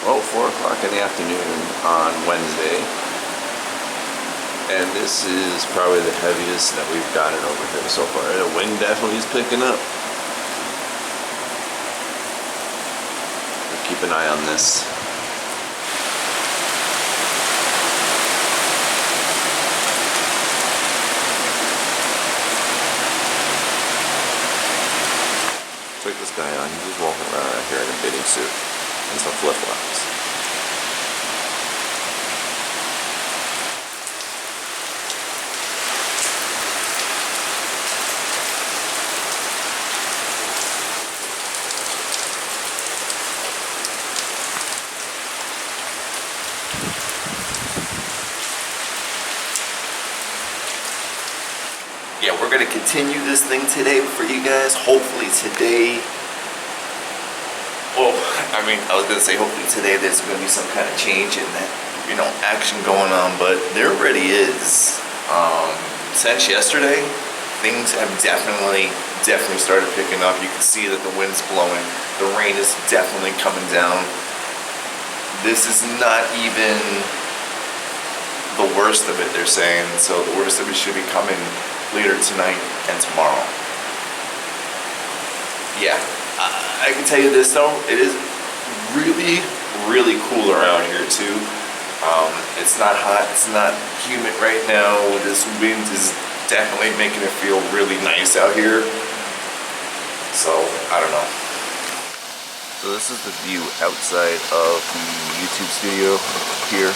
Well, 4 o'clock in the afternoon on Wednesday. And this is probably the heaviest that we've gotten over here so far. The wind definitely is picking up. We'll keep an eye on this. Check this guy out. He's just walking around out here in a bathing suit and some flip-flops. Yeah, we're gonna continue this thing today for you guys. Hopefully today, well, I was gonna say hopefully today there's gonna be some kind of change in that, action going on, but there already is. Since yesterday, things have definitely started picking up. You can see that the wind's blowing. The rain is definitely coming down. This is not even the worst of it, they're saying. So the worst of it should be coming later tonight and tomorrow. Yeah, I can tell you this though, it is really cool around here too. It's not hot, it's not humid right now. This wind is definitely making it feel really nice out here. So, I don't know. So this is the view outside of the YouTube studio here.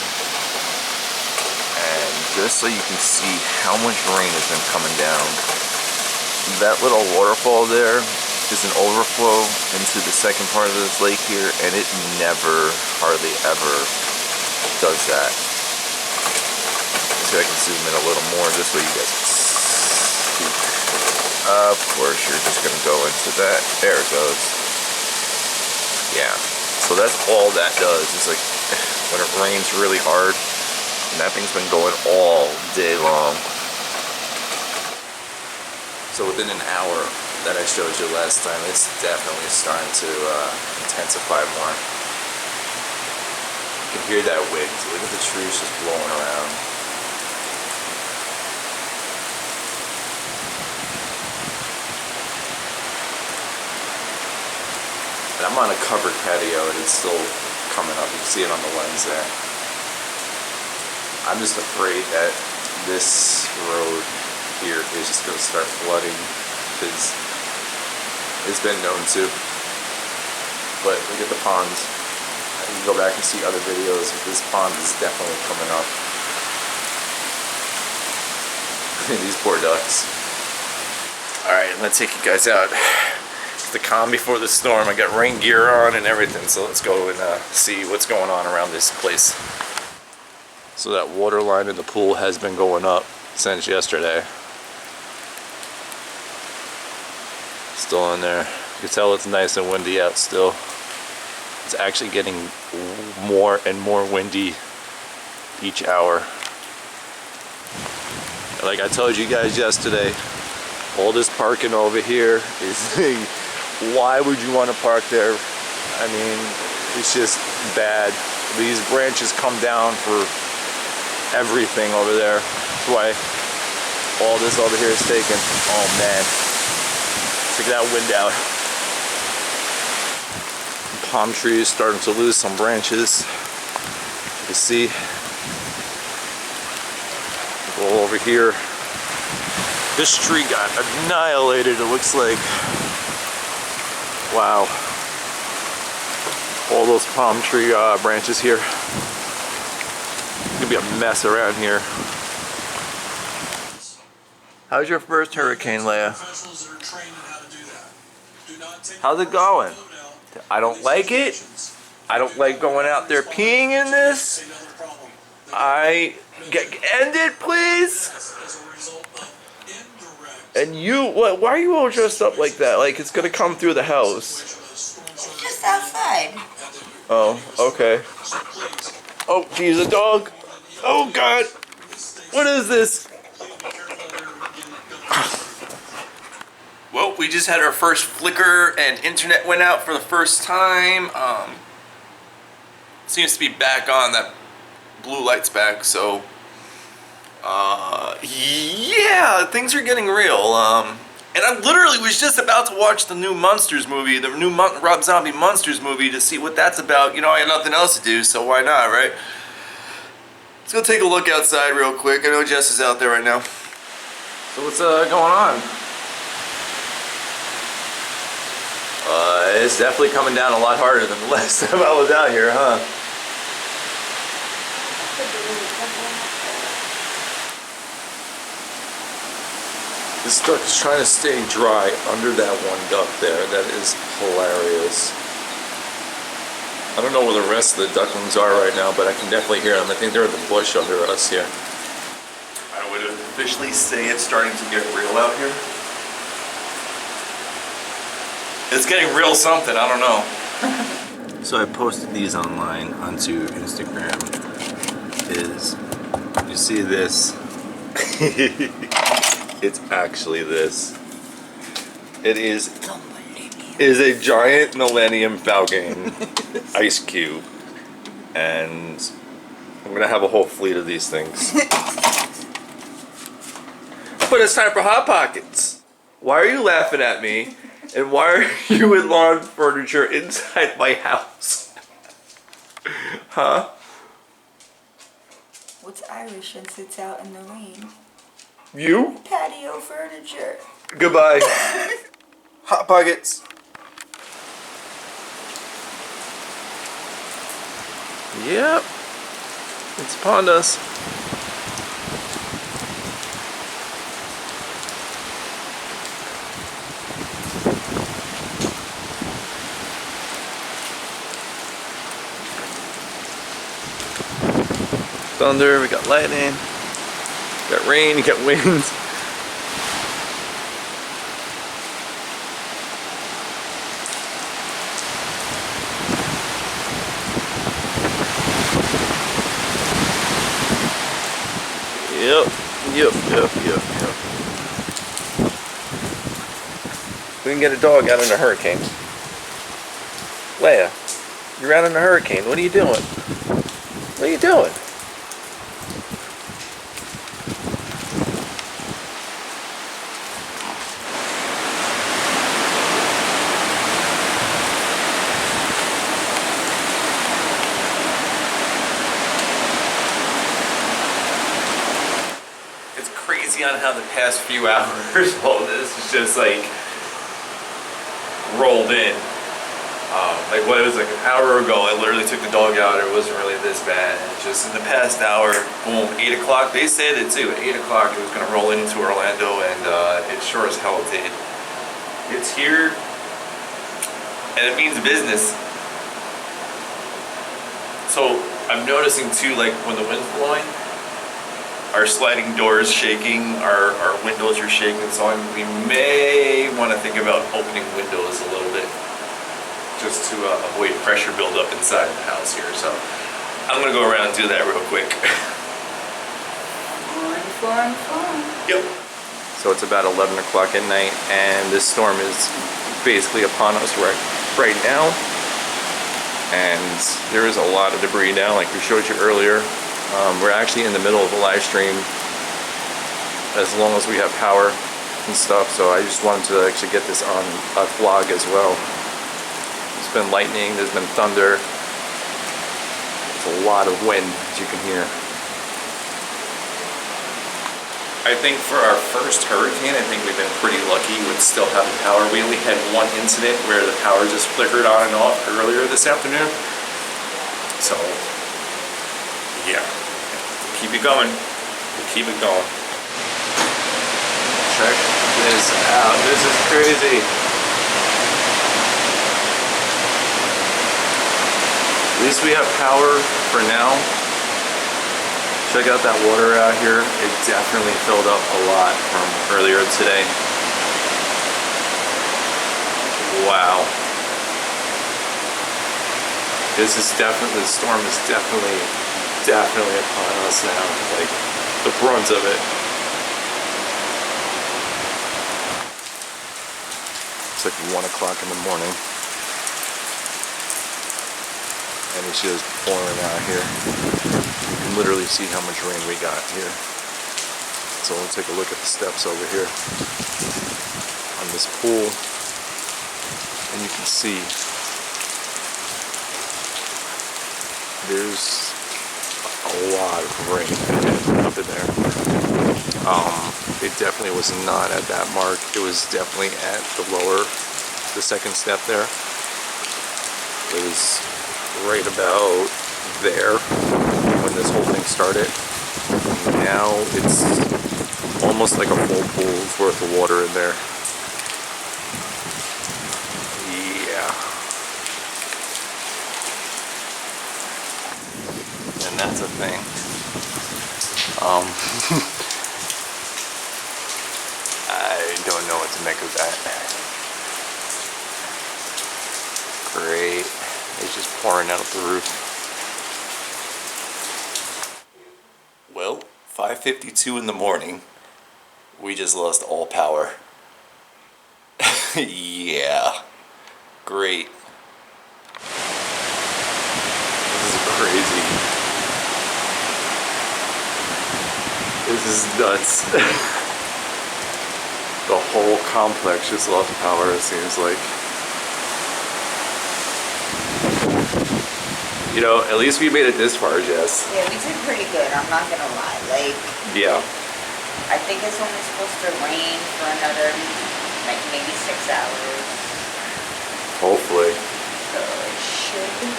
And just so you can see how much rain has been coming down. That little waterfall there is an overflow into the second part of this lake here, and it never, hardly ever does that. So I can zoom in a little more just so you guys can see. Of course, you're just gonna go into that. There it goes. Yeah. So that's all that does. It's like when it rains really hard, and that thing's been going all day long. So within an hour that I showed you last time, it's definitely starting to intensify more. You can hear that wind. Look at the trees just blowing around. And I'm on a covered patio and it's still coming up. You can see it on the lens there. I'm just afraid that this road here is just going to start flooding because it's been known to. But look at the ponds. I can go back and see other videos. This pond is definitely coming up. These poor ducks. Alright, I'm going to take you guys out. The calm before the storm. I got rain gear on and everything, so let's go and see what's going on around this place. So that water line in the pool has been going up since yesterday. Still in there. You can tell it's nice and windy out still. It's actually getting more and more windy each hour. Like I told you guys yesterday, all this parking over here is why would you want to park there? I mean, it's just bad. These branches come down for everything over there. That's why all this over here is taken. Oh man. Check that wind out. Palm trees starting to lose some branches. You see. Go over here. This tree got annihilated, it looks like. Wow. All those palm tree branches here. It's gonna be a mess around here. How's your first hurricane, Leia? How's it going? I don't like it. I don't like going out there peeing in this. End it, please. And you, why are you all dressed up like that? Like it's gonna come through the house. It's just outside. Oh, okay. Oh, geez, a dog. Oh, God. What is this? Well, we just had our first flicker and internet went out for the first time. seems to be back on. That blue light's back, so yeah, things are getting real. And I literally was just about to watch the new Monsters movie, the new Rob Zombie Monsters movie, to see what that's about. You know, I had nothing else to do, so why not, right? Let's go take a look outside real quick. I know Jess is out there right now. So what's going on? It's definitely coming down a lot harder than the last time I was out here, huh? This duck is trying to stay dry under that one duck there. That is hilarious. I don't know where the rest of the ducklings are right now, but I can definitely hear them. I think they're in the bush under us here. I would officially say it's starting to get real out here. It's getting real something, I don't know. So I posted these online onto Instagram. You see this? It's actually this. It is a giant Millennium Falcon ice cube. And I'm gonna have a whole fleet of these things. But it's time for Hot Pockets. Why are you laughing at me? And why are you with lawn furniture inside my house? Huh? What's Irish and sits out in the rain? You? Patio furniture. Goodbye. Hot Pockets. Yep. It's upon us. Thunder, we got lightning, we got rain, you got winds. Yep. We can get a dog out in a hurricane. Leia, you're out in a hurricane. What are you doing? What are you doing? On how the past few hours all this is just like rolled in. Like what, it was like an hour ago I literally took the dog out. It wasn't really this bad. Just in the past hour, boom, 8 o'clock. They said it too. At 8 o'clock it was going to roll into Orlando, and it sure as hell did. It's here, and it means business. So I'm noticing too, like when the wind's blowing, our sliding doors shaking, our windows are shaking, so we may want to think about opening windows a little bit just to avoid pressure buildup inside the house here. So I'm going to go around and do that real quick. Fun. Yep. So it's about 11 o'clock at night, and this storm is basically upon us right now. And there is a lot of debris now, like we showed you earlier. We're actually in the middle of a live stream as long as we have power and stuff, so I just wanted to actually get this on a vlog as well. There's been lightning, there's been thunder, there's a lot of wind, as you can hear. I think for our first hurricane, I think we've been pretty lucky with still having power. We only had one incident where the power just flickered on and off earlier this afternoon. So yeah, keep it going. Keep it going. Check this out. This is crazy. At least we have power for now. Check out that water out here. It definitely filled up a lot from earlier today. Wow. This is definitely, the storm is definitely upon us now, like the brunt of it. It's like 1 o'clock in the morning. and it's just pouring out here. You can literally see how much rain we got here. So we'll take a look at the steps over here on this pool, and you can see there's a lot of rain up in there. It definitely was not at that mark. It was definitely at the second step there. It was right about there when this whole thing started. Now it's almost like a full pool's worth of water in there. Yeah. And that's a thing. I don't know what to make of that. Great. It's just pouring out the roof. Well, 5:52 in the morning. We just lost all power. Yeah. Great. This is crazy. This is nuts. The whole complex just lost power, it seems like. You know, at least we made it this far, Jess. Yeah, we did pretty good, I'm not gonna lie. Like, Yeah. I think it's only supposed to rain for another, like, maybe 6 hours. Hopefully. So it should.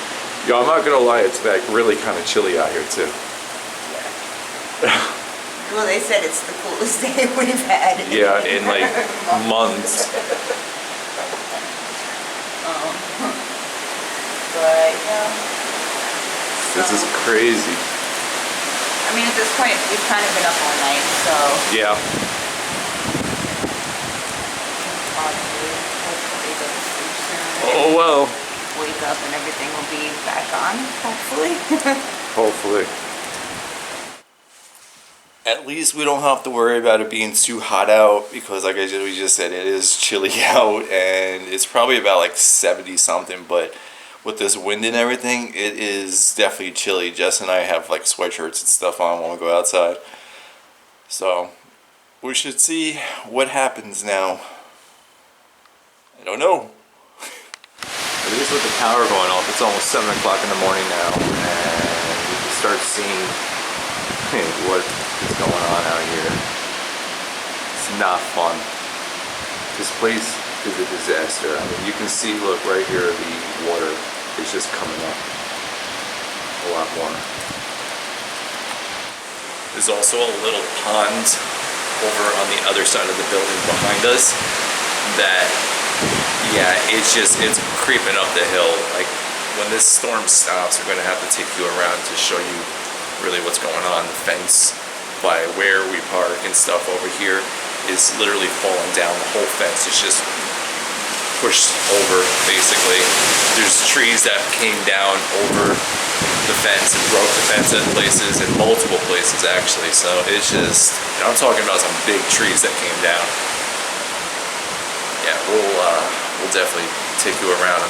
Yo, I'm not gonna lie, it's like really kind of chilly out here too. Yeah. Well, they said it's the coolest day we've had. Yeah, in like months. But, yeah. This is crazy. I mean, at this point, we've kind of been up all night, so. Yeah. Hopefully go to sleep soon. Oh well. Wake up and everything will be back on, hopefully. Hopefully. At least we don't have to worry about it being too hot out because, like we just said, it is chilly out and it's probably about like 70 something. But with this wind and everything, it is definitely chilly. Jess and I have like sweatshirts and stuff on when we go outside. So we should see what happens now. I don't know. At least with the power going off, it's almost 7 o'clock in the morning now, and you can start seeing what is going on out here. It's not fun. This place is a disaster. I mean, you can see, look, right here, the water is just coming up a lot more. There's also a little pond over on the other side of the building behind us that, yeah, it's creeping up the hill. Like, when this storm stops, we're gonna have to take you around to show you really what's going on. The fence by where we park and stuff over here is literally falling down. The whole fence is just pushed over, basically. There's trees that came down over the fence and broke the fence in places, in multiple places actually. So it's just, I'm talking about some big trees that came down. Yeah, we'll definitely take you around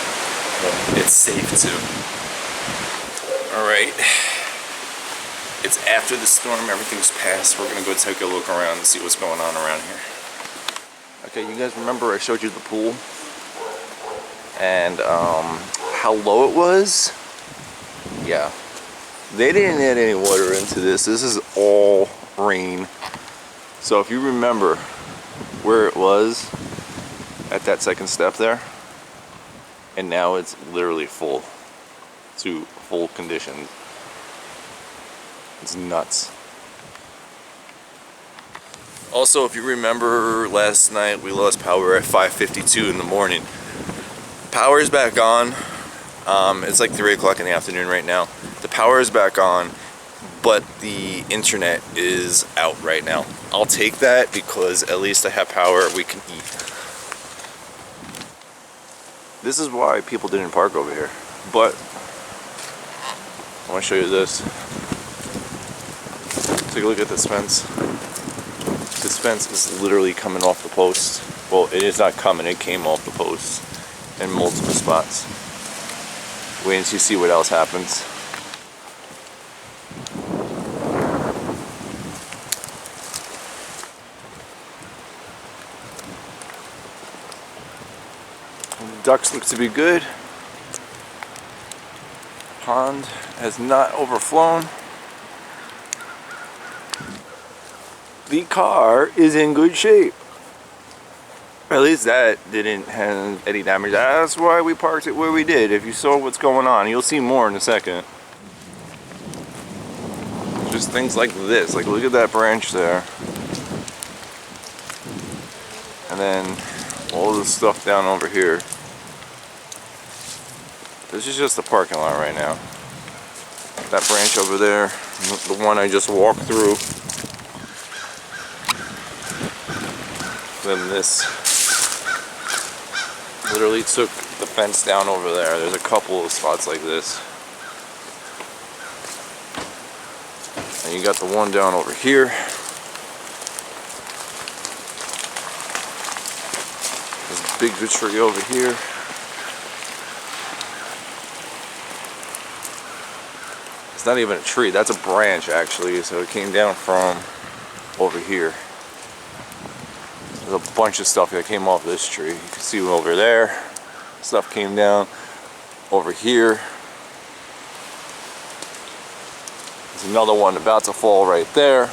when it's safe to. All right. It's after the storm, everything's passed. We're gonna go take a look around and see what's going on around here. Okay, you guys remember I showed you the pool and how low it was? Yeah, they didn't add any water into this. This is all rain. So if you remember where it was at that second step there, and now it's literally full to full condition. It's nuts. Also, if you remember last night, we lost power at 5:52 in the morning. Power is back on. It's like 3 o'clock in the afternoon right now. The power is back on, but the internet is out right now. I'll take that because at least I have power, we can eat. This is why people didn't park over here. But I want to show you this. Take a look at this fence. This fence is literally coming off the post. Well, it is not coming, it came off the post in multiple spots. Wait until you see what else happens. Ducks look to be good. Pond has not overflown. The car is in good shape. At least that didn't have any damage. That's why we parked it where we did. If you saw what's going on, you'll see more in a second. Just things like this. Like, look at that branch there. And then all this stuff down over here. This is just the parking lot right now. That branch over there, the one I just walked through. Then this literally took the fence down over there. There's a couple of spots like this. And you got the one down over here. There's a big good tree over here. It's not even a tree, that's a branch actually, so it came down from over here. There's a bunch of stuff that came off this tree. You can see over there, stuff came down over here. There's another one about to fall right there.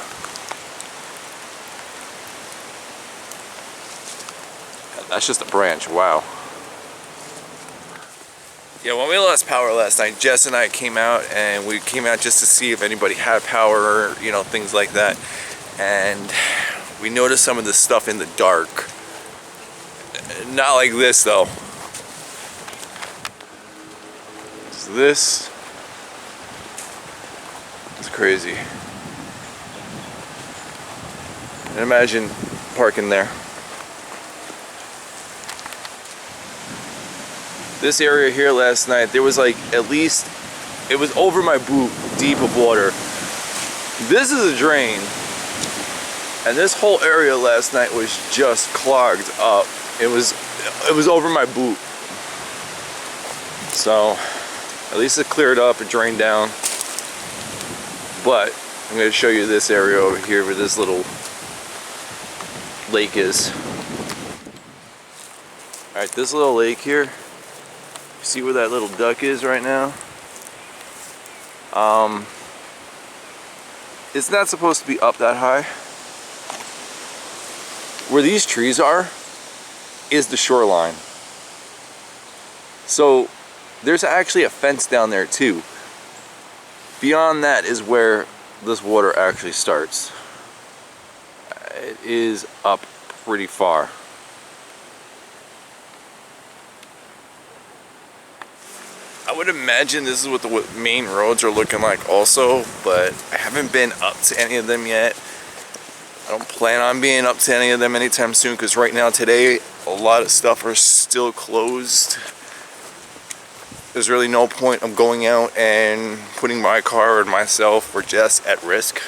That's just a branch, wow. Yeah, when we lost power last night, Jess and I came out, and we came out just to see if anybody had power, or, you know, things like that. And we noticed some of the stuff in the dark. Not like this though. So this is crazy. And imagine parking there. This area here last night, there was like at least, it was over my boot deep of water. This is a drain, and this whole area last night was just clogged up. It was over my boot. So at least it cleared up, it drained down. But I'm going to show you this area over here where this little lake is. Alright, this little lake here, see where that little duck is right now? It's not supposed to be up that high. Where these trees are is the shoreline. So there's actually a fence down there too. Beyond that is where this water actually starts. It is up pretty far. I would imagine this is what the main roads are looking like also, but I haven't been up to any of them yet. I don't plan on being up to any of them anytime soon, because right now today a lot of stuff are still closed. There's really no point of going out and putting my car or myself or Jess at risk.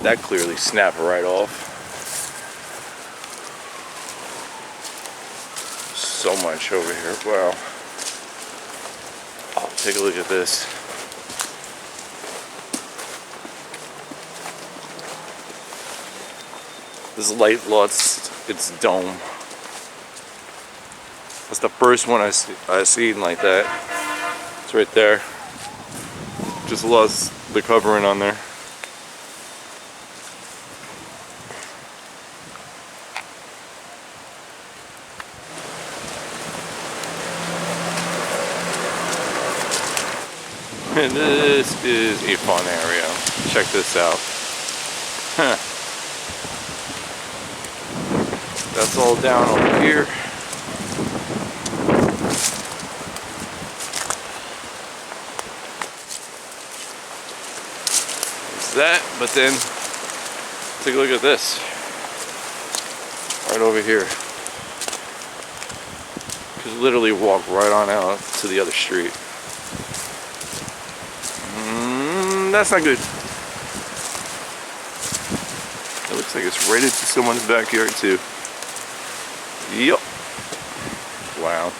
That clearly snapped right off. So much over here. Wow. Oh, take a look at this. This light lost its dome. That's the first one I seen like that. It's right there. Just lost the covering on there. And this is a fun area. Check this out. Huh. That's all down over here. that, but then take a look at this. Right over here. You could literally walk right on out to the other street. That's not good. It looks like it's right into someone's backyard too. Yup. Wow.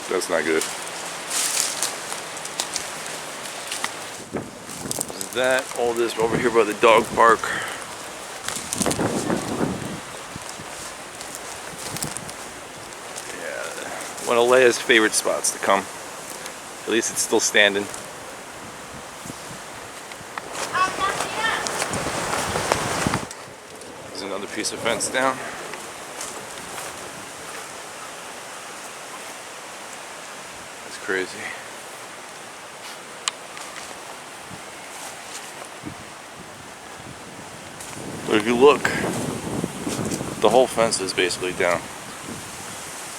That's not good. Is that all this over here by the dog park? Yeah, one of Leia's favorite spots to come. At least it's still standing. There's another piece of fence down. That's crazy. But if you look, the whole fence is basically down.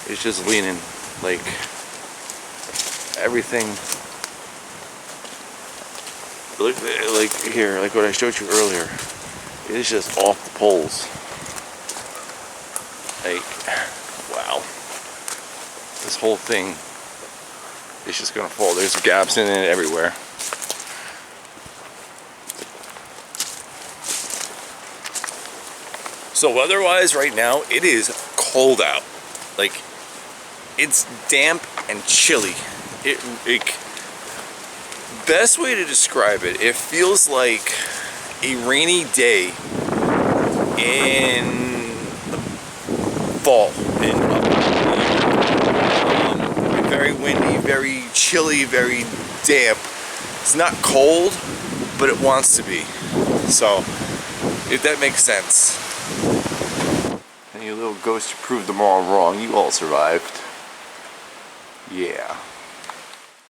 It's just leaning, like everything. Look, like here, like what I showed you earlier. It's just off the poles. Like, wow. This whole thing is just gonna fall. There's gaps in it everywhere. So weather-wise right now, it is cold out. Like, it's damp and chilly. Best way to describe it, it feels like a rainy day in fall. Very windy, very chilly, very damp. It's not cold, but it wants to be. So, if that makes sense. And you little ghost, you proved them all wrong. You all survived. Yeah.